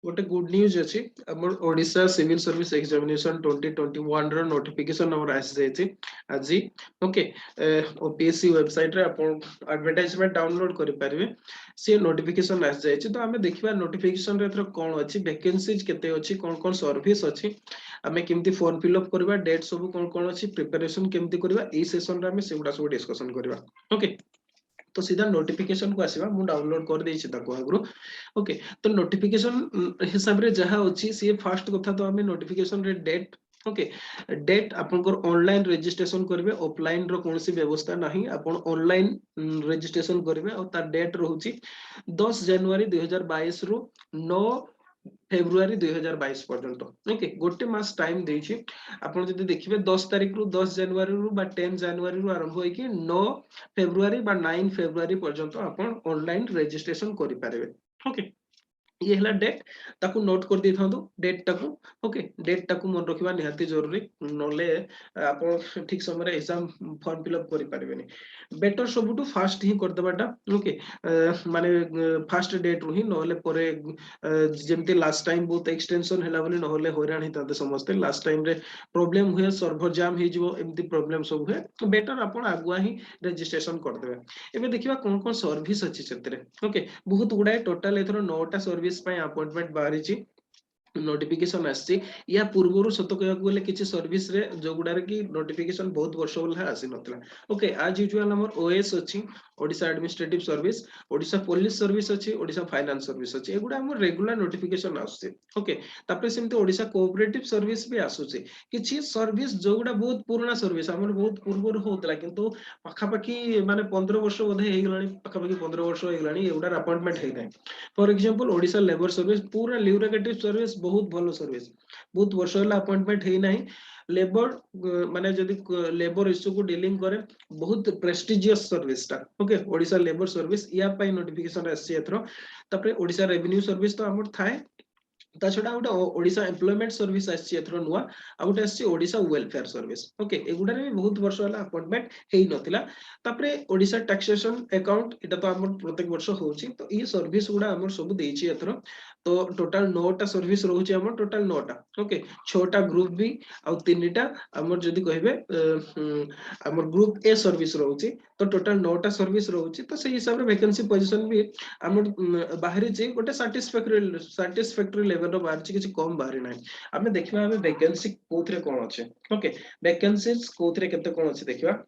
गोटे good news अच्छी हमर ओडिशा सिविल सर्विस एग्जामिनेशन 2021 रो नोटिफिकेशन हमर आसी जायछि आज। ओके, ओपीएससी वेबसाइट रे आपण एडवर्टाइजमेंट डाउनलोड करि परिबे। से नोटिफिकेशन आसी जायछि तो हमें देखिबा नोटिफिकेशन रे एथरो कोन अछि, वैकेंसीज केते अछि, कोन कोन सर्विस अछि, हमें केमती फॉर्म फिल अप करबा, डेट सब कोन कोन अछि, प्रिपरेशन केमती करबा, ए सेशन रे हमें सेउडा सब डिस्कशन करबा। ओके, तो सीधा नोटिफिकेशन को आसीबा, मु डाउनलोड कर देछि ताको आगरो। ओके, तो नोटिफिकेशन हिसाब रे जहा अछि सी फर्स्ट कथा तो हमें नोटिफिकेशन रे डेट। ओके, डेट आपनकर ऑनलाइन रजिस्ट्रेशन करबे, ऑफलाइन रो कोनसी व्यवस्था नाही, आपन ऑनलाइन रजिस्ट्रेशन करबे और तार डेट रहउची 10 जनवरी 2022 रु 9 फेब्रुआरी 2022 पर्यंत। ओके, गोटे मास टाइम देछि। आपण जदि देखिबे 10 तारिख रु 10 जनवरी रु बा 10 जनवरी रु आरंभ होई कि 9 फेब्रुआरी बा 9 फेब्रुआरी पर्यंत आपण ऑनलाइन रजिस्ट्रेशन करि पारिबे। ओके, ये हला डेट, ताकू नोट कर दै थांदो डेट टाकू। ओके, डेट टाकू मन रखिबा निहाती जरूरी, नले आपण ठीक समय रे एग्जाम फॉर्म फिल अप करि पारिबेनी। बेटर सबुटू फास्ट ही कर देबाटा। ओके, माने फास्ट डेट रु ही नले परे जेमती लास्ट टाइम बहुत एक्सटेंशन हैला बोली नहले हैरान हिताते समस्ते, लास्ट टाइम रे प्रॉब्लम हुए, सर्वर जाम हे जिवो, एमती प्रॉब्लम सब हुए। तो बेटर आपण आगुआ ही रजिस्ट्रेशन कर देबे। एबे देखिबा कोन कोन सर्विस अछि सेतरे। ओके, बहुत गुडाए टोटल एथरो 9टा सर्विस पय अपॉइंटमेंट बाहरिची, नोटिफिकेशन आसी। या पूर्वरु सत कहବାକୁ गले किछि सर्विस रे जो गुडारे की नोटिफिकेशन बहुत वर्ष होला आसी नतला। ओके, आज यूजुअल हमर ओएस अछि, Odisha administrative service, Odisha police service अछि, ओडिसा फाइनेंस सर्विस अछि, एगुडा हमर रेगुलर नोटिफिकेशन आसी। ओके, तापर सेमते ओडिसा कोऑपरेटिव सर्विस भी आसुची। किछि सर्विस जो गुडा बहुत पुराना सर्विस हमर बहुत पूर्वरु होतला, किंतु पाखापाखि माने 15 वर्ष बोधे हे गेलानी, पाखापाखि 15 वर्ष हे गेलानी एगुडा अपॉइंटमेंट हे नै। For example Odisha labour service पूरा ल्यूरेगेटिव सर्विस, बहुत भलो सर्विस, बहुत वर्ष होला अपॉइंटमेंट हे नै। लेबर माने जदि लेबर इश्यू को डीलिंग करे, बहुत प्रेस्टिजियस सर्विस ता। ओके, ओडिसा लेबर सर्विस या पय नोटिफिकेशन आसी एथरो। तापर ओडिसा रेवेन्यू सर्विस तो हमर थाए, ता छडा गोटे ओडिसा एम्प्लॉयमेंट सर्विस आसी एथरो नुवा, आ गोटे आसी ओडिसा वेलफेयर सर्विस। ओके, एगुडा रे बहुत वर्ष होला अपॉइंटमेंट हेई नथिला। तापरे ओडिसा टैक्सेशन अकाउंट एटा तो हमर प्रत्येक वर्ष होउची, तो ई सर्विस गुडा हमर सब देइची एथरो। तो टोटल 9टा सर्विस रहउची, हमर टोटल 9टा। ओके, 6टा ग्रुप बी आ 3टा हमर जदि कहबे हमर ग्रुप ए सर्विस रहउची। तो टोटल 9टा सर्विस रहउची, तो सेही हिसाब रे वैकेंसी पोजीशन भी हमर बाहरी जे गोटे सैटिस्फैक्टरी लेवल रो बाहर छि, किछि कम बाहरी नै। आमे देखिबा आमे वैकेंसी कोथरे कोन अछि। ओके, वैकेंसीज कोथरे केते कोन अछि देखिबा।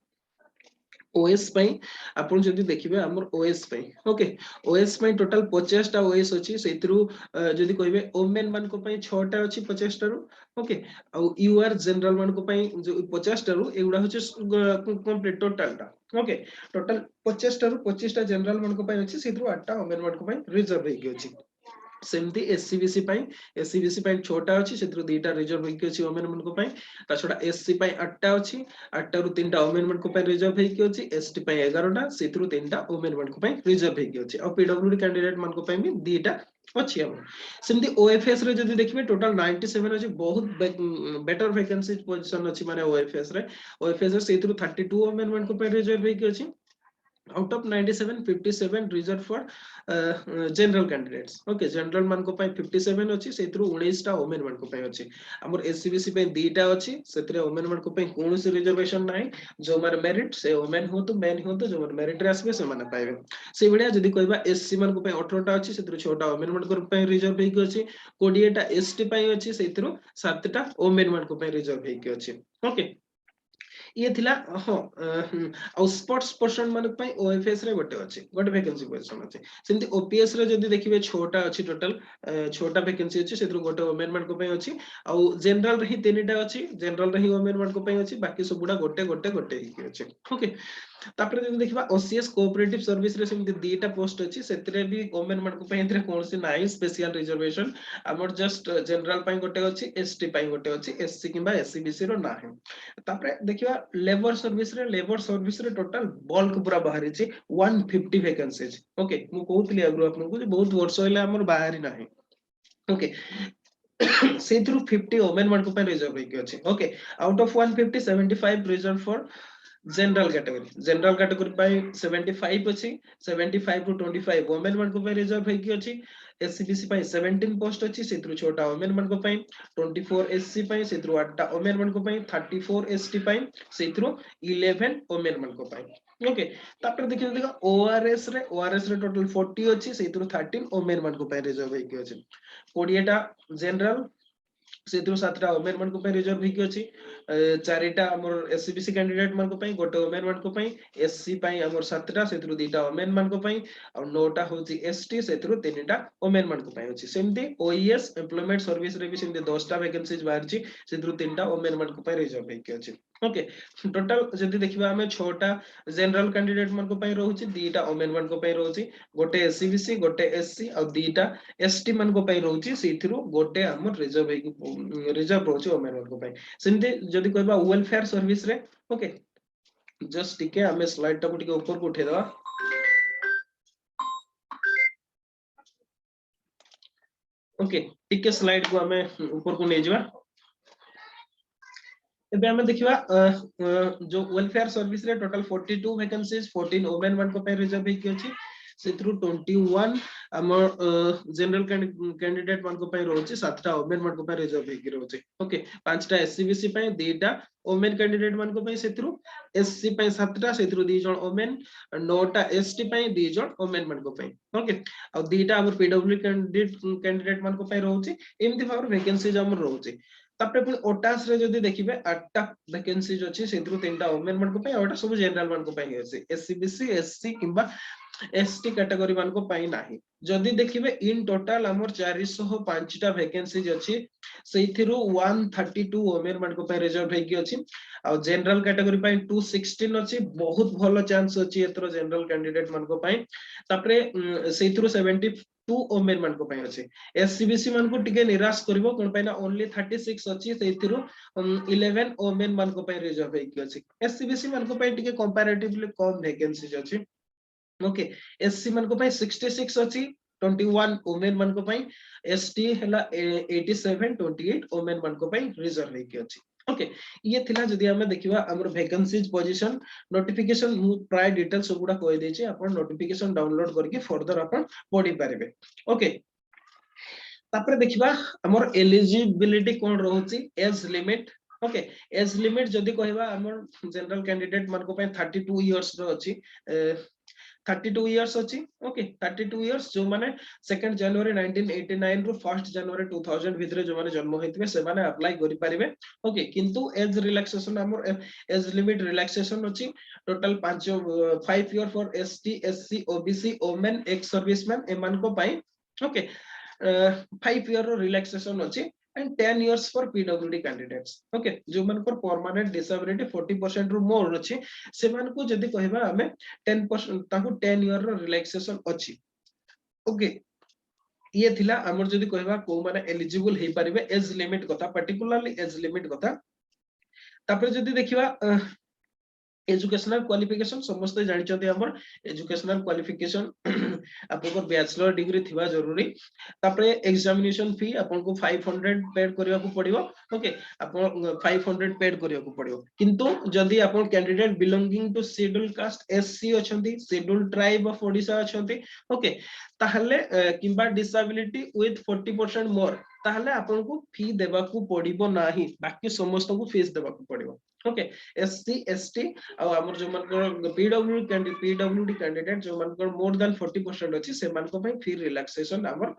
ओएस पई आपण जदि देखिबे हमर ओएस पई। ओके, ओएस पई टोटल 50 टा ओएस अछि, सेतिरु जदि कहबे ओमेन मान को पई 6 टा अछि 50 टा रु। ओके, आ यूआर जनरल मान को पई जो 50 टा रु एगुडा होछि कंप्लीट टोटल टा। ओके, टोटल 50 टा रु 25 टा जनरल मान को पई अछि, सेतिरु 8 टा ओमेन मान को पई रिजर्व हेकि अछि। सेमती एससीबीसी पई, एससीबीसी पई 6 टा अछि, सेतिरु 2 टा रिजर्व हेकि अछि ओमेन मान को पई। ता छडा एससी पई 8 टा अछि, 8 टा रु 3 टा ओमेन मान को पई रिजर्व हेकि अछि, एसटी पई 11 टा, सेतिरु 3 टा ओमेन मान को पई रिजर्व हेकि अछि, आ पीडब्ल्यूडी कैंडिडेट मान को पई भी 2 टा अछि हमर। सेमती ओएफएस रे जदि देखिबे टोटल 97 अछि, बहुत बेटर वैकेंसी पोजीशन अछि माने ओएफएस रे। ओएफएस रे सेतिरु 32 ओमेन मान को पई रिजर्व हेकि अछि। Out of 97 57 reserve for general candidates. Okay, general मान को पई 57 अछि, सेतिरु 19 टा ओमेन मान को पई अछि। हमर एससीबीसी पई 2 टा अछि, सेतिरे ओमेन मान को पई कोनोसी रिजर्वेशन नाही। जो मार मेरिट से ओमेन हो तो मेन हो तो जो मार मेरिट रे आसबे से माने पाइबे। से बढिया जदि कहबा एससी मान को पई 18 टा अछि, सेतिरु 6 टा ओमेन मान को पई रिजर्व हेकि अछि। 20 टा एसटी पई अछि, सेतिरु 7 टा ओमेन मान को पई रिजर्व हेकि अछि। ओके, ये थिला हो आ स्पोर्ट्स पर्सन मान पई ओएफएस रे गोटे अछि, गोटे वैकेंसी पोजीशन अछि। सेमति ओपीएस रे जदि देखिबे 6 टा अछि, टोटल 6 टा वैकेंसी अछि, सेतिरु गोटे ओमेन मान को पई अछि। आ जनरल रे ही 3 टा अछि, जनरल रे ही ओमेन मान को पई अछि, बाकी सब गुडा गोटे गोटे गोटे हेकि अछि। ओके, तापर जदि देखिबा ओसीएस कोऑपरेटिव सर्विस रे सेमति 2 टा पोस्ट अछि, सेतिरे भी ओमेन मान को पई एथिरे कोनोसी नाही स्पेशल रिजर्वेशन। हमर जस्ट जनरल पई गोटे अछि, एसटी पई गोटे अछि, एससी किबा एससीबीसी रो नाही। तापरे देखिबा लेबर सर्विस रे टोटल बल्क पूरा बाहरी छि 150 वैकेंसीज। ओके, मु कहउतली आगु आपन को जे बहुत वर्ष होला हमर बाहरी नाही। ओके, सेथरु 50 ओमेन मान को पे रिजर्व हेकि अछि। Okay, out of 150 75 reserve for general category पाई 75 अछि 75 टू 25 वुमेन मान को पाई रिजर्व है कि अछि एससीबीसी पाई 17 पोस्ट अछि सेत्रु छोटा वुमेन मान को पाई 24 एससी पाई सेत्रु 8टा वुमेन मान को पाई 34 एसटी पाई सेत्रु 11 वुमेन मान को पाई ओके तापर देखि देखा ओआरएस रे टोटल 40 अछि सेत्रु 13 वुमेन मान को पाई रिजर्व है कि अछि 20 टा जनरल सेत्रु 7टा वुमेन मान को पाई रिजर्व है कि अछि चारिटा हमर एससीबीसी कैंडिडेट मान को पाई गोटे वुमेन मान को पाई एससी पाई हमर 7टा सेत्रु 2टा वुमेन मान को पाई और 9टा होची एसटी सेत्रु 3टा वुमेन मान को पाई होची सेमती ओईएस एम्प्लॉयमेंट सर्विस रे भी सेमती 10टा वैकेंसीज बाहरची सेत्रु 3टा वुमेन मान को पाई रिजर्व है कि अछि ओके टोटल जदी देखिबा हमें 6टा जनरल कैंडिडेट मान को पाई रहउची 2टा वुमेन मान को पाई रहउची गोटे एससीबीसी गोटे एससी और 2टा एसटी मान को पाई रहउची सेथिरु गोटे हमर रिजर्व रहउची वुमेन मान को पाई सेमती जदी कहबा वेलफेयर सर्विस रे ओके जस्ट टिके हमें स्लाइड टाको टिके ऊपर को उठे दवा ओके टिके स्लाइड को हमें ऊपर को ले जावा एबे हमें देखिबा जो वेलफेयर सर्विस रे टोटल 42 वैकेंसीज 14 वुमेन मान को पे रिजर्व है कि अछि सेथरु 21 हमर जनरल कैंडिडेट मान को पे रहउची 7टा वुमेन मान को पे रिजर्व है कि रहउची ओके 5टा एससीबीसी पे 2टा वुमेन कैंडिडेट मान को पे सेथरु एससी पे 7टा सेथरु 2 जण वुमेन 9टा एसटी पे 2 जण वुमेन मान को पे ओके और 2टा हमर पीडब्ल्यू कैंडिडेट मान को पे रहउची एमति भावर वैकेंसीज हमर रहउची तापरे पुनी ओटास रे जदी देखिबे 8टा वैकेंसीज अछि सेथरु 3टा वुमेन मान को पे और सब जनरल मान को पे अछि एससीबीसी एससी किबा एसटी कैटेगरी मान को पाई नाही जदी देखिबे इन टोटल हमर 405टा वैकेंसीज अछि सेथिरु 132 वुमेन मान को पे रिजर्व है कि अछि आ जनरल कैटेगरी पाई 216 अछि बहुत भलो चांस अछि एतर जनरल कैंडिडेट मान को पाई तापरे सेथिरु 72 वुमेन मान को पाई अछि एससीबीसी मान को टिके निराश करबो कोन पाई ना ओनली 36 अछि सेथिरु 11 वुमेन मान को पाई रिजर्व है कि अछि एससीबीसी मान को पाई टिके कंपैरेटिवली कम वैकेंसीज अछि ओके एससी मान को पाई 66 अछि 21 वुमेन मान को पाई एसटी हला 87 28 वुमेन मान को पाई रिजर्व है कि अछि ओके ये थिला जदी हमें देखिबा हमर वैकेंसीज पोजीशन नोटिफिकेशन मु प्राय डिटेल्स सबुडा कहि देछि अपन नोटिफिकेशन डाउनलोड करके फर्दर अपन पढि पारिबे ओके तापर देखिबा हमर एलिजिबिलिटी कोन रहउची age limit okay age limit जदी कहबा हमर जनरल कैंडिडेट मान को पाई 32 इयर्स रो अछि 32 इयर्स अछि ओके 32 इयर्स जो माने 2 जनवरी 1989 रो 1 जनवरी 2000 भितरे जो माने जन्म होइतबे से माने अप्लाई करि पारिबे ओके किंतु एज रिलैक्सेशन हमर एज लिमिट रिलैक्सेशन अछि total 5 year for ST SC OBC women ex serviceman एमान को पाई ओके 5 ईयर रो रिलैक्सेशन अछि and 10 years for PWD candidates okay जो मन पर permanent disability 40% रो मोर अछि से मान को जदी कहबा हमें 10% ताको 10 ईयर रो रिलैक्सेशन अछि ओके ये थिला हमर जदी कहबा को माने एलिजिबल हे परिबे एज लिमिट कथा पर्टिकुलरली एज लिमिट कथा तापर जदी देखिबा एजुकेशनल क्वालिफिकेशन समस्त जानिचोते हमर एजुकेशनल क्वालिफिकेशन आपको बैचलर डिग्री थिबा जरूरी तापरे एग्जामिनेशन फी आपको 500 पेड करिया को पड़िबो ओके आपन 500 पेड करिया को पड़िबो किंतु जदी आपन candidate belonging to schedule caste SC अछंती शेड्यूल ट्राइब ऑफ ओडिसा अछंती ओके ताहले किबा डिसेबिलिटी विथ 40% मोर ताहले आपन को फी देबा को पड़िबो नाही बाकी समस्त को फीस देबा को पड़िबो ओके एससी एसटी आ हमर जो मन पीडब्ल्यूडी कैंडिडेट जो मन मोर देन 40% अछि से मन को भाई फी रिलैक्सेशन हमर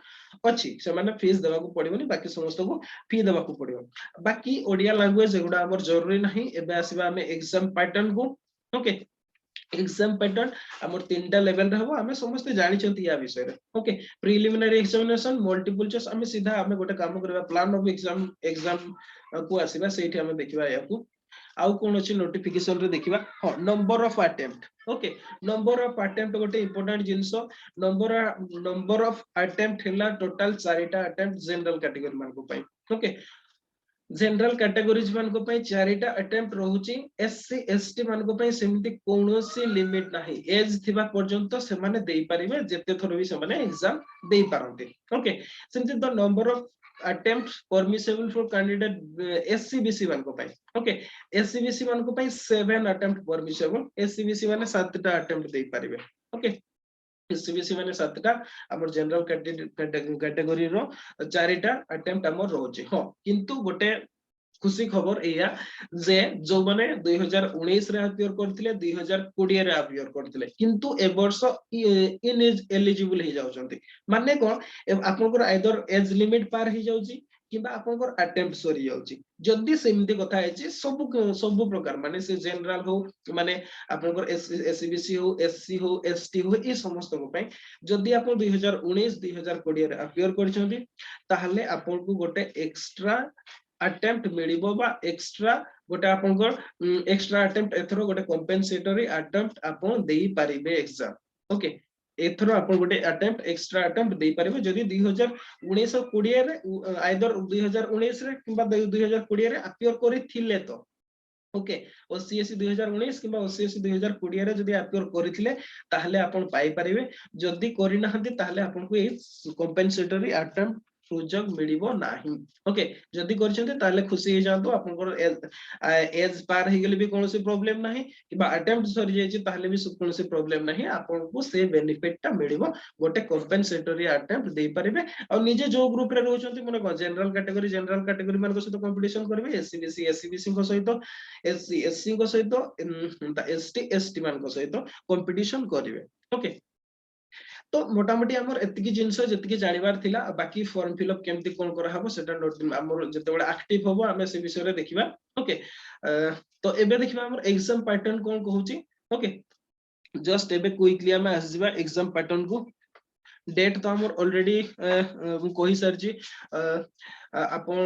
अछि से माने फीस देबा को पड़िबोनी बाकी समस्त को फी देबा को पड़िबो बाकी ओडिया लैंग्वेज एगुडा हमर जरूरी नाही एबे आसीबा हमें एग्जाम पैटर्न को ओके एग्जाम पैटर्न हमर तीनटा लेवल रे हबो हमें समस्त जानि छथि या विषय रे okay preliminary examination multiple choice हमें सीधा हमें गोटे काम करबा प्लान ऑफ एग्जाम को आसीबा सेठी हमें देखिबा याकू आउ कोन अछि नोटिफिकेशन रे देखिबा ह number of attempt okay number of attempt गोटे इंपोर्टेंट जिंसो नंबर ऑफ अटेम्प्ट हैला टोटल 4टा अटेम्प्ट जनरल कैटेगरी मान को पाई ओके जनरल कैटेगरीज मान को पाई 4टा अटेम्प्ट रहउची एससी एसटी मान को पाई सेमति कोनोसी लिमिट नाही एज थिबा पर्यंत से माने देई परिबे जते थरो भी से माने एग्जाम देई पारंती ओके सेमति the number of attempt permissible for candidate SCBC मान को पाई ओके SCBC मान को पाई 7 attempt permissible SCBC माने 7टा attempt देई परिबे ओके SCBC माने 7टा हमर जनरल कैटेगरी रो 4टा attempt हमर रहउची हो किंतु गोटे खुशी खबर एया जे जो माने 2019 रे अपियर करथिले 2020 रे अपियर करथिले किंतु ए वर्ष इन एलिजिबल हे जाउछंती माने कोन आपनकर आइदर एज लिमिट पार हे जाउची किबा आपनकर अटेम्प्ट सरी जाउची जदी सेमती कथा हैची सब प्रकार माने से जनरल हो माने आपनकर एससीबीसी हो एससी हो एसटी हो ए समस्त को पई जदी आपन 2019 2020 रे अपियर करछंती ताहले आपनको गोटे एक्स्ट्रा अटेम्प्ट मिलिबो बा एक्स्ट्रा गोटे आपनकर एक्स्ट्रा अटेम्प्ट एथरो गोटे कंपेंसेटरी अटेम्प्ट आपन देई परिबे एग्जाम ओके एथरो आपन गोटे अटेम्प्ट एक्स्ट्रा अटेम्प्ट देई परिबे जदी 2019 20 रे आइदर 2019 रे किबा 2020 रे अपियर करिथिले तो ओके ओसीएससी 2019 किबा ओसीएससी 2020 रे जदी अपियर करिथिले ताहले आपन पाई परिबे जदी करि नहंती ताहले आपन को ए कंपेंसेटरी अटेम्प्ट सुजोग मिलिबो नाही ओके जदी करछन्ते ताले खुशी हे जातो आपनकर एज पार हे गेले भी कोनोसी प्रॉब्लम नाही किबा अटेम्प्ट सरी जायछि ताले भी कोनोसी प्रॉब्लम नाही आपनको से बेनिफिट ता मिलिबो गोटे कंपेंसेटरी अटेम्प्ट देई परिबे आ निजे जो ग्रुप रे रहउछन्ती मने जनरल कैटेगरी मान को सहित कंपटीशन करबे एससीबीसी एससीबीसी को सहित एससी एससी को सहित एसटी एसटी मान को सहित कंपटीशन करबे ओके तो मोटामोटी हमर एतिकी जिंस जतिकी जानिबार थिला बाकी फॉर्म फिल अप केमती कोन करा हबो सेटा हमर जते बडा एक्टिव होबो हमें से विषय रे देखिबा ओके तो एबे देखिबा हमर एग्जाम पैटर्न कोन कहूची ओके जस्ट एबे क्विकली हमें आसीबा एग्जाम पैटर्न को डेट तो हमर ऑलरेडी कहि सरजी आपण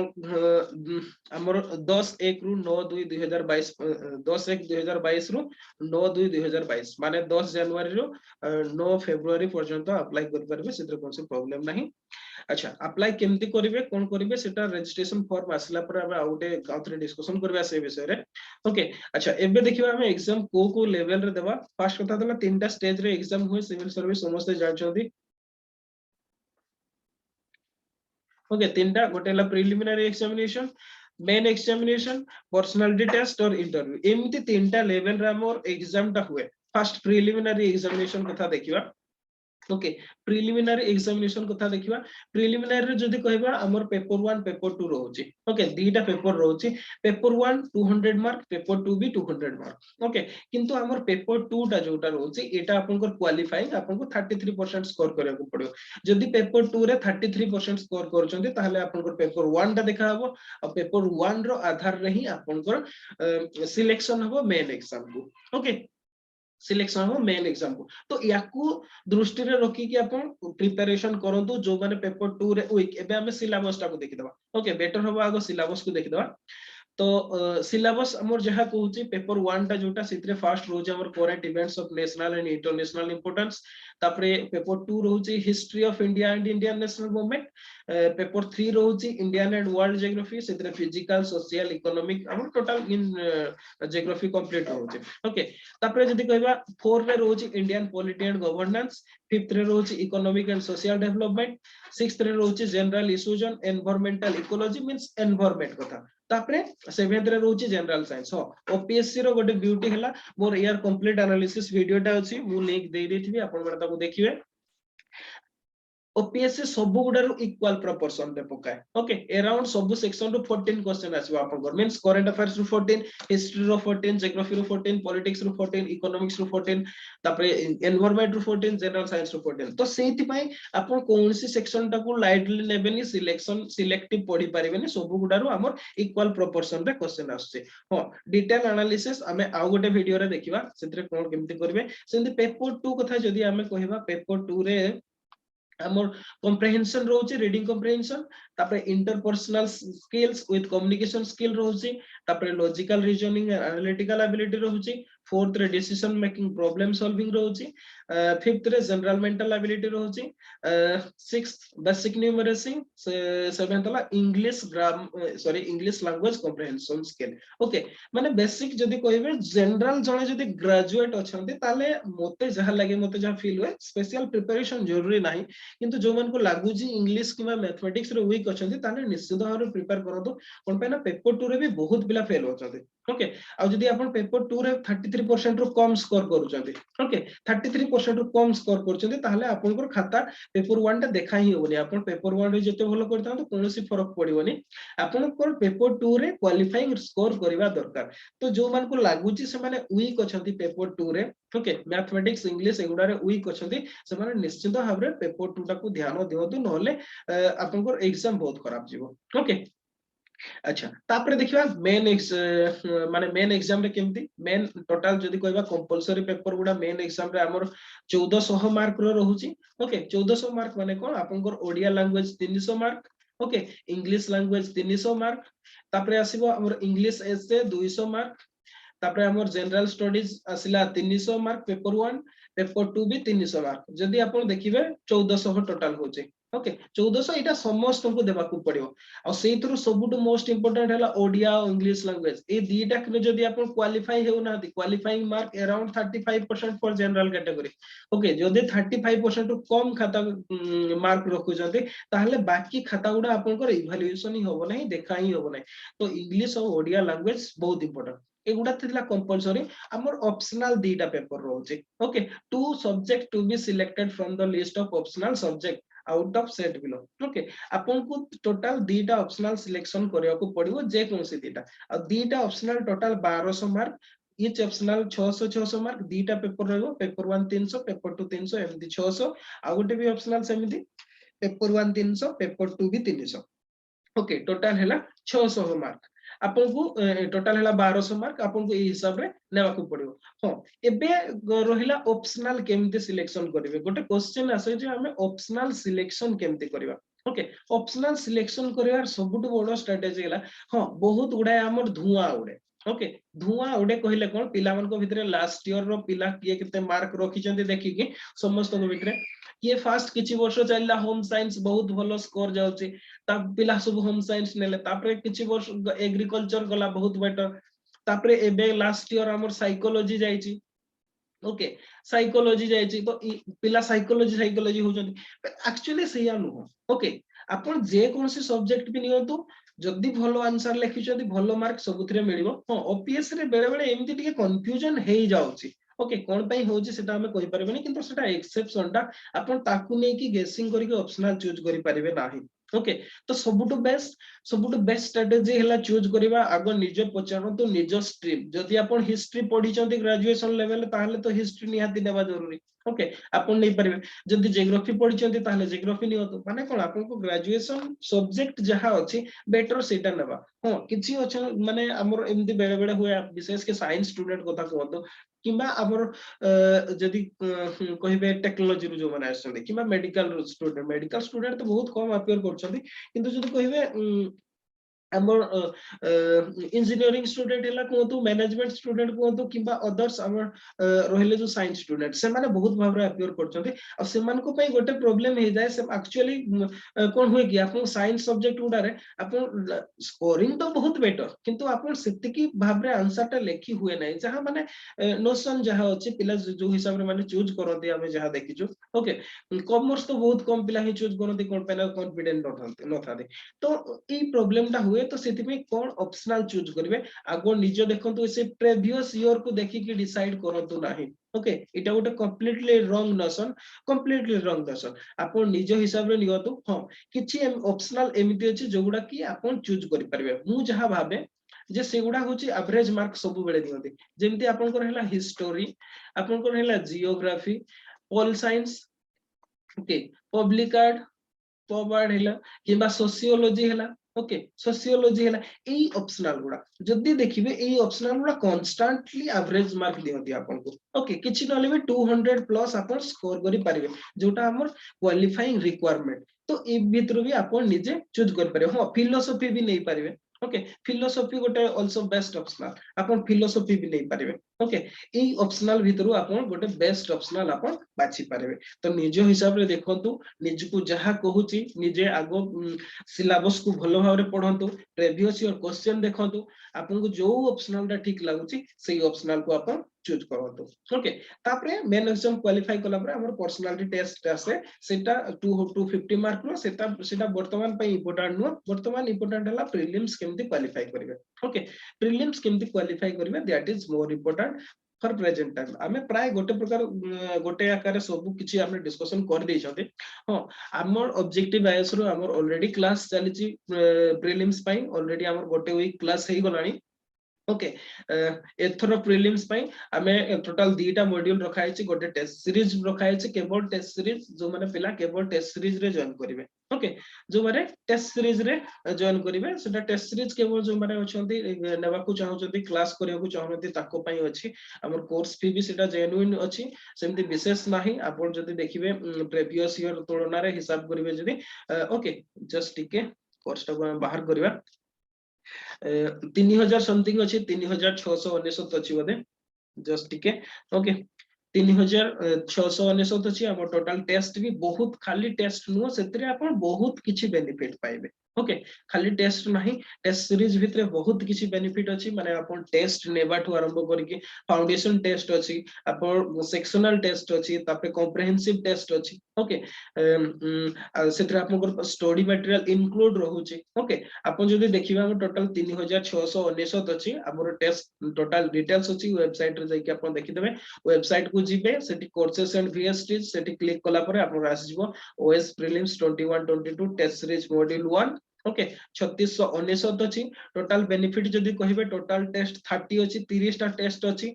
हमर 10/1 रु 9/2/2022 10/1/2022 रु 9/2/2022 माने 10 जनवरी रु 9 फेब्रुआरी पर्यंत अप्लाई कर परबे सेत्र कोनसे प्रॉब्लम नाही अच्छा अप्लाई केमती करिवे कोन करिवे सेटा रजिस्ट्रेशन फॉर्म आसला पर अब आउटे काउथरे डिस्कशन करबा से विषय रे ओके अच्छा एबे देखिबा हम एग्जाम को लेवल रे देबा फर्स्ट कथा तला तीनटा स्टेज रे एग्जाम होय सिविल सर्विस समस्त जानछंती ओके तीनटा गोटेला preliminary examination main examination personality test और इंटरव्यू एमती तीनटा लेवल रे हमर एग्जाम ता हुए फर्स्ट प्रिलिमिनरी एग्जामिनेशन कथा देखिबा ओके प्रिलिमिनरी एग्जामिनेशन कथा देखिबा प्रिलिमिनरी रे जदी कहबा हमर पेपर 1 पेपर 2 रहउची ओके दीटा पेपर रहउची पेपर 1 200 मार्क पेपर 2 भी 200 मार्क ओके किंतु हमर पेपर 2 टा जोटा रहउची एटा आपनकर क्वालिफाइंग आपनको 33% स्कोर करया को पड़ियो जदी पेपर 2 रे 33% स्कोर करचंती ताहले आपनकर पेपर 1 टा देखा हबो आ पेपर 1 रो आधार रे ही आपनकर सिलेक्शन हबो मेन एग्जाम को ओके सिलेक्शन हो मेन एग्जाम को तो याकू दृष्टि रे रखी कि आपण प्रिपरेशन करंतु जो माने पेपर 2 रे वीक एबे हमें सिलेबस टा को देखि दबा ओके बेटर होबा आगो सिलेबस को देखि दबा तो सिलेबस हमर जहा कहूची पेपर 1 टा जोटा सितरे फर्स्ट रोज हमर current events of national and international importance तापरे पेपर 2 रहउची history of India and Indian national movement paper 3 रहउची इंडियन एंड वर्ल्ड ज्योग्राफी सितरे फिजिकल सोशल इकोनॉमिक हमर टोटल इन ज्योग्राफी कंप्लीट रहउची ओके तापरे जदी कहबा 4 रे रहउची Indian polity and governance 5th रे रहउची economic and social development 6th रे रहउची general issues on environmental ecology means environment कथा तापरे 7th रे रहउची जनरल साइंस हो ओपीएससी रो गोटे ब्यूटी हला more year complete analysis video टा अछि मु लिंक दे देथिबी आपण माने ताको देखिबे ओपीएससी सब गुडारो इक्वल प्रोपोर्शन रे पकाय ओके अराउंड सब सेक्शन रो 14 क्वेश्चन आसीबा आपन मींस करंट अफेयर्स रो 14 हिस्ट्री रो 14 ज्योग्राफी रो 14 पॉलिटिक्स रो 14 इकोनॉमिक्स रो 14 तापरे एनवायरनमेंट रो 14 जनरल साइंस रो 14 तो सेति पई आपन कोनसी सेक्शन टा को लाइटली नेबेनी सिलेक्शन सिलेक्टिव पढी परिबेनी सब गुडारो हमर इक्वल प्रोपोर्शन रे क्वेश्चन आछे हो डिटेल एनालिसिस हमें आ गोटे वीडियो रे देखिबा सेतरे कोन केमती करबे सेंति पेपर 2 कथा जदी हमें कहबा पेपर 2 रे हमर कॉम्प्रिहेंशन रहउची रीडिंग कॉम्प्रिहेंशन तापरे interpersonal skills with communication skill रहउची तापरे लॉजिकल रीजनिंग एनालिटिकल एबिलिटी रहउची फोर्थ रे डिसीजन मेकिंग प्रॉब्लम सॉल्विंग रहउची फिफ्थ रे जनरल मेंटल एबिलिटी रहउची सिक्स्थ बेसिक न्यूमरेसी सेवेंथ ला English English language comprehension skill okay माने बेसिक जदी कहबे जनरल जने जदी ग्रेजुएट अछंती ताले मते जहा लागे मते जहा फील हुए स्पेशल प्रिपरेशन जरूरी नाही किंतु जो मन को लागू जी इंग्लिश किबा मैथमेटिक्स रे वीक अछंती ताले निश्चित भाव प्रिपेयर करतो कोन पे ना पेपर 2 रे भी बहुत पिला फेल होचंती ओके आ जदी आपण पेपर 2 रे 33% रो कम स्कोर करूचंती ओके 33% रो कम स्कोर करूचंती ताहले आपनकर खाता पेपर 1 टा देखा ही होबनी आपण पेपर 1 रे जते भलो करता तो कोनोसी फरक पड़िबनी आपनकर पेपर 2 रे क्वालिफाइंग स्कोर करिवा दरकार तो जो मान को लागुची से माने वीक अछंती पेपर 2 रे ओके मैथमेटिक्स इंग्लिश एगुडा रे वीक अछंती से माने निश्चित भाबरे पेपर 2 टा को ध्यान दियंतु नहले आपनकर एग्जाम बहुत खराब जीवो ओके अच्छा तापरे देखिबा माने मेन एग्जाम रे केमती मेन टोटल जदी कहबा कंपलसरी पेपर गुडा मेन एग्जाम रे हमर 1400 मार्क रो रहूची ओके 1400 मार्क माने कोन आपनकर Odia language 300 mark okay English language 300 mark तापरे आसीबो हमर इंग्लिश एसे 200 मार्क तापरे हमर जनरल स्टडीज आसिला 300 मार्क पेपर 1 पेपर 2 भी 300 मार्क जदी आपण देखिबे 1400 टोटल होचे ओके 1400 इटा समस्त को देबा को पड़ियो आ सेइथरु सबुटु मोस्ट इंपोर्टेंट हैला ओडिया और इंग्लिश लैंग्वेज ए दीटा के जदी आपण क्वालिफाई हेउ नाथि qualifying mark around 35% for general category okay जदी 35% रु कम खाता मार्क रखु जदी ताहले बाकी खाता गुडा आपण को इवैल्यूएशन ही होबो नहीं देखा ही होबो नहीं तो इंग्लिश और ओडिया लैंग्वेज बहुत इंपोर्टेंट एगुडा थिला कंपलसरी हमर ऑप्शनल दीटा पेपर रहउची okay to subject to be selected from the list of optional subject out of set below okay आपन को टोटल दीटा ऑप्शनल सिलेक्शन करिया को पड़िबो जे कोनसी दीटा आ दीटा optional total 1200 mark each optional 600 600 mark दीटा पेपर रहबो पेपर 1 300 पेपर 2 300 एमदी 600 आ गोटे भी ऑप्शनल सेमिति पेपर 1 300 पेपर 2 भी 300 ओके टोटल हैला 600 मार्क आपन को टोटल हैला 1200 मार्क आपन को ए हिसाब रे नेवा को पड़िबो हां एबे रहिला ऑप्शनल केमते सिलेक्शन करिवे गोटे क्वेश्चन आसे जे हमें ऑप्शनल सिलेक्शन केमते करिवा ओके ऑप्शनल सिलेक्शन करिवार सबुटु बडो स्ट्रेटजी हैला हां बहुत गुडा हमर धुआं उडे ओके धुआं उडे कहिले कोन पिला मन को भितरे लास्ट ईयर रो पिला किए केते मार्क रखि चंती देखि कि समस्त को भितरे ये फास्ट किछि वर्ष चलला होम साइंस बहुत भलो स्कोर जाउची ता पिला सब होम साइंस नेले तापरे किछि वर्ष एग्रीकल्चर गला बहुत बेटर तापरे एबे लास्ट ईयर हमर साइकोलॉजी जाईची ओके साइकोलॉजी जाईची तो पिला साइकोलॉजी होचंती एक्चुअली सेया नो ओके आपण जे कोनसी सब्जेक्ट भी नियंतु जदी भलो आंसर लिखि जदी भलो मार्क सबुथरे मिलिबो हां ओपीएस रे बेले बेले एमती टिके कंफ्यूजन हेई जाउची ओके कोन पई होची सेटा हमें कहि परबेनी किंतु सेटा एक्सेप्शन टा आपण ताकू नै कि गेसिंग करिके ऑप्शनल चूज करि परिबे नाही ओके तो सबुटु बेस्ट स्ट्रेटजी हैला चूज करिबा आगो निज पचारंतु निज स्ट्रीम जदी आपण हिस्ट्री पढी चंती ग्रेजुएशन लेवल ताहले तो हिस्ट्री निहाती देबा जरूरी ओके आपण नै परिबे जदी जियोग्राफी पढी चंती ताहले जियोग्राफी नियतो माने कोन आपण को ग्रेजुएशन सब्जेक्ट जहा अछि बेटर सेटा नेबा हां किछि अछि माने हमर एमदी बेले बेले हुए विशेष के साइंस स्टूडेंट कथा कहतो किबा हमर जदी कहिबे टेक्नोलॉजी रो जो माने आछन किबा मेडिकल स्टूडेंट तो बहुत कम अपियर करछथि किंतु जदी कहिबे हमर इंजीनियरिंग स्टूडेंट हैला कोतु मैनेजमेंट स्टूडेंट कोतु किबा अदर्स हमर रहिले जो साइंस स्टूडेंट से माने बहुत भाबरे अपियर करछथि आ से मान को पई गोटे प्रॉब्लम हे जाय से एक्चुअली कोन होय कि आपन साइंस सब्जेक्ट उडारे आपन स्कोरिंग तो बहुत बेटर किंतु आपन सेति की भाबरे आंसर ता लेखि हुए नै जहां माने नोशन जहां अछि पिला जो हिसाब रे माने चूज करते हमें जहां देखिजो ओके कॉमर्स तो बहुत कम पिला ही चूज करते कोन पेना कॉन्फिडेंट न थाते तो ई प्रॉब्लम ता हुए तो सेति में कोन ऑप्शनल चूज करिवे आगो निज देखंतु से प्रीवियस ईयर को देखि कि डिसाइड करंतु नाही ओके इटा गोटे कंप्लीटली रॉन्ग नोशन आपण निज हिसाब रे नियतु हां किछि ऑप्शनल एमिति अछि जोगुडा कि आपण चूज करि परिबे मु जहां भाबे जे सेगुडा होची एवरेज मार्क सब बेले दियंती जेमति आपण को रहला हिस्टोरी आपण को रहला geography pol science okay public art powered हैला किबा सोशियोलॉजी हैला ओके सोशियोलॉजी हैला एई ऑप्शनल गुडा जदी देखिबे एई ऑप्शनल गुडा कांस्टेंटली एवरेज मार्क दियंती आपन को ओके किछि नले भी 200 प्लस आपन स्कोर करि परिबे जोटा हमर क्वालिफाइंग रिक्वायरमेंट तो ए भितर भी आपन निजे चूज करि परिबे हां फिलोसॉफी भी नै परिबे ओके फिलोसॉफी गोटे आल्सो बेस्ट ऑप्शनल आपन फिलोसॉफी भी नै परिबे ओके ए ऑप्शनल भितरु आपण गोटे बेस्ट ऑप्शनल आपण बाछि पारबे तो निज हिसाब रे देखंतु निज को जहा कहूची निजे आगो सिलेबस को भलो भाव रे पढंतु प्रीवियस ईयर क्वेश्चन देखंतु आपन को जो ऑप्शनल टा ठीक लागुची सेही ऑप्शनल को आपण चूज करंतु ओके तापरे मेन एग्जाम क्वालिफाई कला परे हमर पर्सनालिटी टेस्ट आसे सेटा 250 मार्क नो सेटा वर्तमान पई इंपोर्टेंट नो वर्तमान इंपोर्टेंट हला प्रीलिम्स केमती क्वालिफाई करबे ओके प्रीलिम्स केमती क्वालिफाई करबे that is more important for present time आमे प्राय गोटे प्रकार गोटे आकार सब किछि आमे डिस्कशन कर दै छथि हां हमर ऑब्जेक्टिव आईएस रो हमर ऑलरेडी क्लास चलीछि प्रीलिम्स पई ऑलरेडी हमर गोटे वीक क्लास हेई गलानी ओके एथरो प्रीलिम्स पई आमे टोटल दीटा मॉड्यूल रखा है गोटे टेस्ट सीरीज रखा है केवल टेस्ट सीरीज जो माने पिला केवल टेस्ट सीरीज रे जॉइन करिवे ओके जो माने टेस्ट सीरीज रे जॉइन करिवे सेटा टेस्ट सीरीज केवल जो माने अछंती नेबा को चाहउछंती क्लास करिया को चाहउछंती ताको पई अछि हमर कोर्स फी भी सेटा जेन्युइन अछि सेमति विशेष नाही आपण जदी देखिबे प्रीवियस ईयर तुलना रे हिसाब करिवे जदी ओके जस्ट टिके कोर्स टा बाहर करिवा 3000 समथिंग अच्छी 3699 अच्छी बोधे जस्ट टिके ओके 3699 अच्छी हम टोटल टेस्ट भी बहुत खाली टेस्ट नुह से आपण बहुत किछि बेनिफिट पाइबे ओके खाली टेस्ट नहीं टेस्ट सीरीज भितरे बहुत किछि बेनिफिट अछि माने आपण टेस्ट नेबाठू आरंभ करके फाउंडेशन टेस्ट अछि आपण सेक्शनल टेस्ट अछि तापर कॉम्प्रिहेंसिव टेस्ट अछि ओके सेतरे आपण स्टडी मटेरियल इंक्लूड रहउछि ओके आपण जदी देखिबा हम टोटल 3699 अछि हमर टेस्ट टोटल डिटेल्स अछि वेबसाइट रे जाय कि आपण देखि देबे वेबसाइट को जिबे सेठी कोर्सेस एंड VST सेठी क्लिक कला परे आपण आसी जिवो OS prelims 21-22 test series module 1 okay 3699 अछि टोटल बेनिफिट जदी कहिबे टोटल टेस्ट 30 अछि 30 टा टेस्ट अछि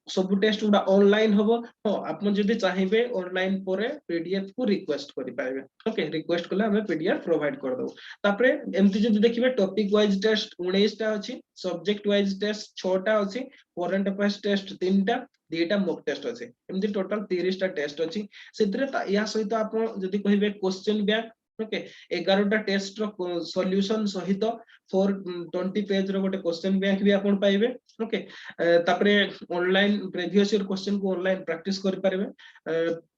सब टेस्ट उडा ऑनलाइन होबो हो आपन जदी चाहिबे ऑनलाइन परे पीडीएफ को रिक्वेस्ट करि पाइबे ओके रिक्वेस्ट कला हमें पीडीएफ प्रोवाइड कर दो तापरे एमती जदी देखिबे टॉपिक वाइज टेस्ट 19 टा अछि सब्जेक्ट वाइज टेस्ट 6 टा अछि करंट अफेयर्स टेस्ट 3 टा दीटा मॉक टेस्ट अछि एमती टोटल 30 टा टेस्ट अछि सेतरे या सहित आपन जदी कहिबे क्वेश्चन बैंक ओके 11 टा टेस्ट रो सॉल्यूशन सहित 420 पेज रो गोटे क्वेश्चन बैंक भी आपण पाइबे ओके तापरे ऑनलाइन प्रीवियस ईयर क्वेश्चन को ऑनलाइन प्रैक्टिस करि पारबे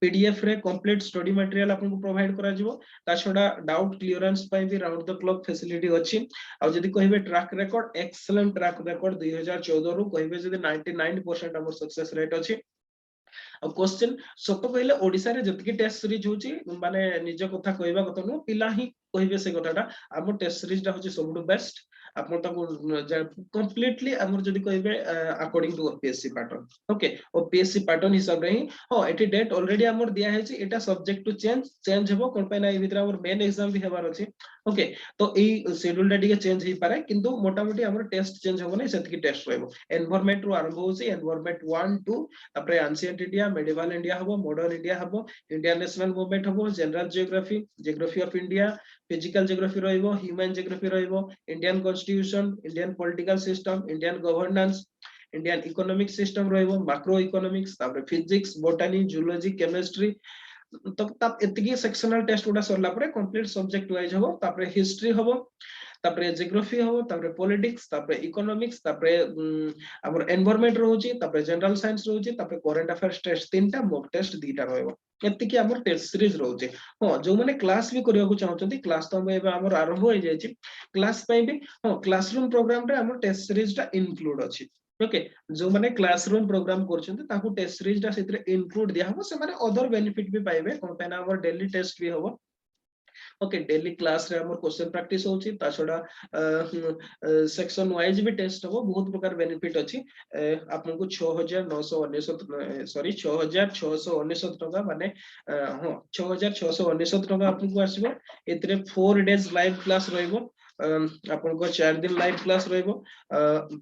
पीडीएफ रे कंप्लीट स्टडी मटेरियल आपन को प्रोवाइड करा जिवो ता छडा डाउट क्लियरेंस पई भी राउंड द क्लॉक फैसिलिटी अछि आ जदी कहिबे track record excellent track record 2014 रु कहिबे जदी 99% हमर सक्सेस रेट अछि क्वेश्चन सत कहले ओडिसा रे जतकी टेस्ट सीरीज होची माने निज कथा कहबा कथा नो पिला ही कहबे से कथाटा हम टेस्ट सीरीज ता होची सबटु बेस्ट आपण ताको कंप्लीटली हमर जदी कहबे according to OPSC pattern okay OPSC pattern हिसाब रे हो एटी डेट ऑलरेडी हमर दिया है एटा सब्जेक्ट टू चेंज हेबो कोन पे ना ए भितर हमर मेन एग्जाम भी हेबार अछि ओके तो ए शेड्यूल टा दिके चेंज हे पारे किंतु मोटा मोटी हमर टेस्ट चेंज होबो नै सेतकी टेस्ट रहबो एनवायरनमेंट रो आरंभ होसी एनवायरनमेंट 1 2 तापरे एंशिएंट इंडिया मेडिवल इंडिया हबो मॉडर्न इंडिया हबो इंडियन नेशनल मूवमेंट हबो general geography of India physical geography रहइबो ह्यूमन जियोग्राफी रहइबो Indian constitution Indian political system Indian governance Indian economic system रहइबो मैक्रो इकोनॉमिक्स तापर फिजिक्स बॉटनी जूलॉजी केमिस्ट्री तो तब एतकी sectional test उडा सरला परे complete subject wise हबो तापर हिस्ट्री हबो तापर जियोग्राफी हबो तापर पॉलिटिक्स तापर इकोनॉमिक्स तापर हमर एनवायरनमेंट रहउची तापर जनरल साइंस रहउची तापर करंट अफेयर्स टेस्ट तीनटा मॉक टेस्ट दीटा रहइबो एतकी हमर टेस्ट सीरीज रहउची हो जो माने क्लास भी करिया को चाहउचंती क्लास तो एबे हमर आरंभ होई जायछि क्लास पई भी हो क्लासरूम प्रोग्राम रे हमर टेस्ट सीरीज टा इंक्लूड अछि ओके जो माने क्लासरूम प्रोग्राम करछंती ताकू टेस्ट सीरीज टा सेतरे इंक्लूड दिया हबो से माने अदर बेनिफिट भी पाइबे कोन पे ना हमर डेली टेस्ट भी हबो ओके डेली क्लास रे हमर क्वेश्चन प्रैक्टिस होची ता छडा सेक्शन वाइज भी टेस्ट हबो बहुत प्रकार बेनिफिट अछि आपन को 6999 सॉरी 6699 टका माने हां 6699 टका आपन को आसीबो एतरे 4 डेज लाइव क्लास रहइबो आपन को 4 दिन लाइव क्लास रहइबो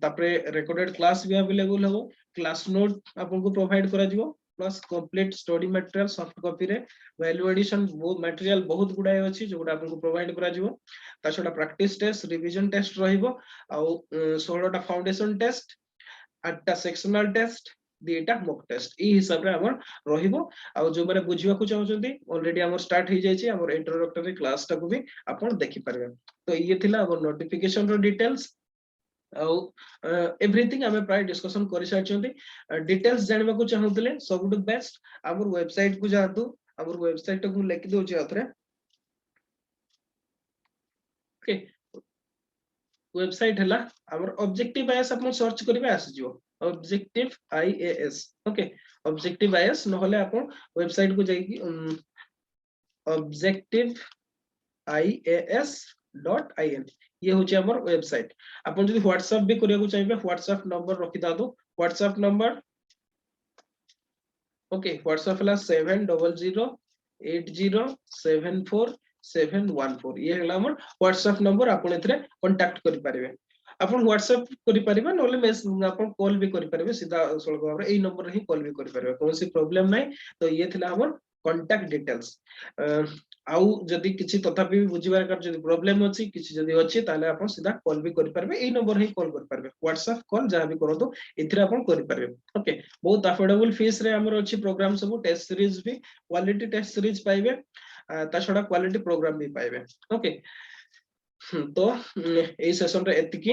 तापरे रिकॉर्डेड क्लास भी अवेलेबल हबो क्लास नोट आपन को प्रोवाइड करा जिवो plus complete study material soft copy रे वैल्यू एडिशन बहुत मटेरियल बहुत गुडाय अछि जोडा आपन को प्रोवाइड करा जिवो ता छोटा प्रैक्टिस टेस्ट रिवीजन टेस्ट रहिबो आ 16 टा फाउंडेशन टेस्ट 8 टा सेक्शनल टेस्ट दीटा मॉक टेस्ट ई हिसाब रे हमर रहिबो आ जो माने बुझिबा को चाहउछंती ऑलरेडी हमर स्टार्ट हो जायछि हमर इंट्रोडक्टरी क्लास टा को भी आपन देखि परबे तो ये थिला हमर नोटिफिकेशन रो डिटेल्स एवरीथिंग आमे प्राय डिस्कशन करि सारछंती डिटेल्स जानबा को चाहुतले सबटु बेस्ट हमर वेबसाइट को जातु हमर वेबसाइट को लिखि दोछि अथरे ओके वेबसाइट हला हमर ऑब्जेक्टिव आईएएस अपन सर्च करिवे आसी जिवो objective IAS okay objective IAS नहले अपन वेबसाइट को जाई ऑब्जेक्टिव ias.in ये होचे हमर वेबसाइट अपन जदि व्हाट्सएप भी करिया को चाहिबे व्हाट्सएप नंबर रखि दा दो व्हाट्सएप नंबर ओके व्हाट्सएप हला 708080747114 ये हला हमर व्हाट्सएप नंबर अपन एथरे कांटेक्ट करि पारिबे अपन व्हाट्सएप करि पारिबे नले मेसेज अपन कॉल भी करि पारिबे सीधा सळग भाबरे एई नंबर रे ही कॉल भी करि पारिबे कोनसी प्रॉब्लम नै तो ये थिला हमर कांटेक्ट डिटेल्स आउ जदि किछि तथापि बुझिबार कर जदि प्रॉब्लम अछि किछि जदि अछि ताले आपण सीधा कॉल भी करि पारबे एई नंबर ही कॉल करि पारबे व्हाट्सएप कॉल जहां भी करतो इथिरे आपण करि पारबे ओके बहुत अफोर्डेबल फीस रे हमर अछि प्रोग्राम सब टेस्ट सीरीज भी क्वालिटी टेस्ट सीरीज पाइबे ता छडा क्वालिटी प्रोग्राम भी पाइबे ओके तो एई सेशन रे एतिकी